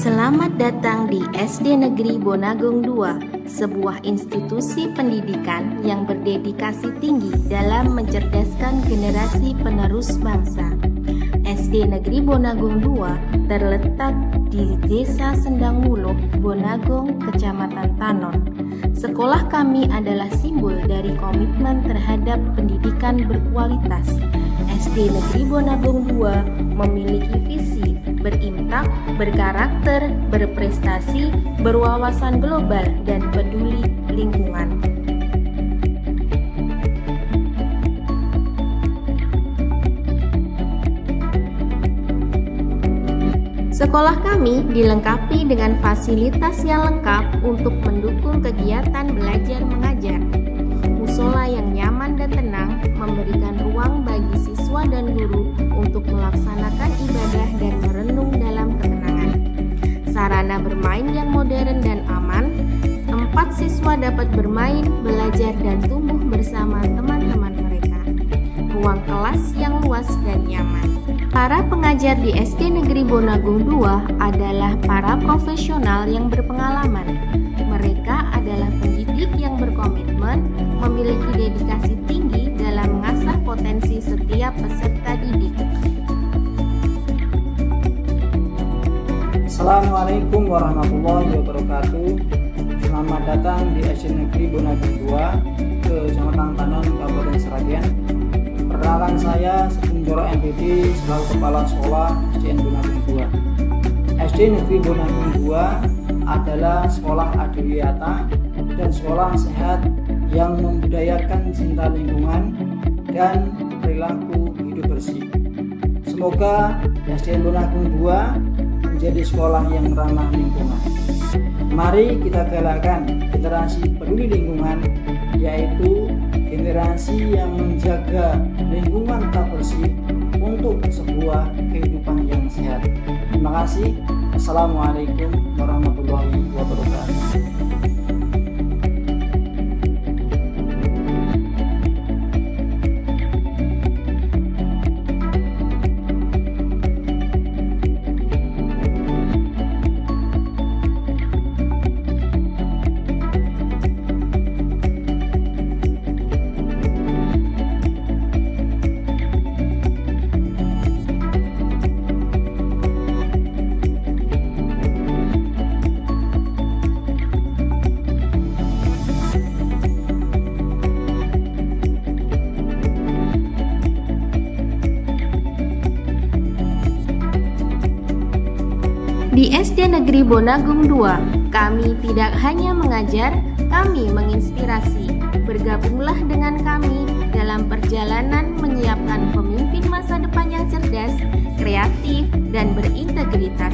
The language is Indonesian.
Selamat datang di SD Negeri Bonagung II, sebuah institusi pendidikan yang berdedikasi tinggi dalam mencerdaskan generasi penerus bangsa. SD Negeri Bonagung II terletak di Desa Sendang Wuluh, Bonagung, Kecamatan Tanon. Sekolah kami adalah simbol dari komitmen terhadap pendidikan berkualitas. SD Negeri Bonagung II memiliki visi berimpact, berkarakter, berprestasi, berwawasan global, dan peduli lingkungan. Sekolah kami dilengkapi dengan fasilitas yang lengkap untuk mendukung kegiatan belajar mengajar. Musola yang nyaman dan tenang memberikan ruang bagi siswa dan guru untuk melaksanakan ibadah dan merenung dalam ketenangan. Sarana bermain yang modern dan aman, 4 siswa dapat bermain, belajar, dan tumbuh bersama teman-teman mereka. Ruang kelas yang luas dan nyaman. Para pengajar di SD Negeri Bonagung II adalah para profesional yang berpengalaman. Mereka adalah pendidik yang berkomitmen, memiliki dedikasi tinggi dalam mengasah potensi setiap peserta didik. Assalamualaikum warahmatullahi wabarakatuh. Selamat datang di SD Negeri Bonagung II, Kecamatan Tanon, Kabupaten Sragen. Perkenalkan, saya Sugeng Joro MPD selaku Kepala Sekolah SDN Bonagung II. SD Negeri Bonagung II adalah sekolah adiwiyata dan sekolah sehat yang membudayakan cinta lingkungan dan perilaku hidup bersih. Semoga SDN Bonagung II menjadi sekolah yang ramah lingkungan. Mari kita galakkan generasi peduli lingkungan, yaitu generasi yang menjaga lingkungan tetap bersih untuk sebuah kehidupan yang sehat. Terima kasih. Assalamualaikum warahmatullahi wabarakatuh. Di SD Negeri Bonagung II, kami tidak hanya mengajar, kami menginspirasi. Bergabunglah dengan kami dalam perjalanan menyiapkan pemimpin masa depan yang cerdas, kreatif, dan berintegritas.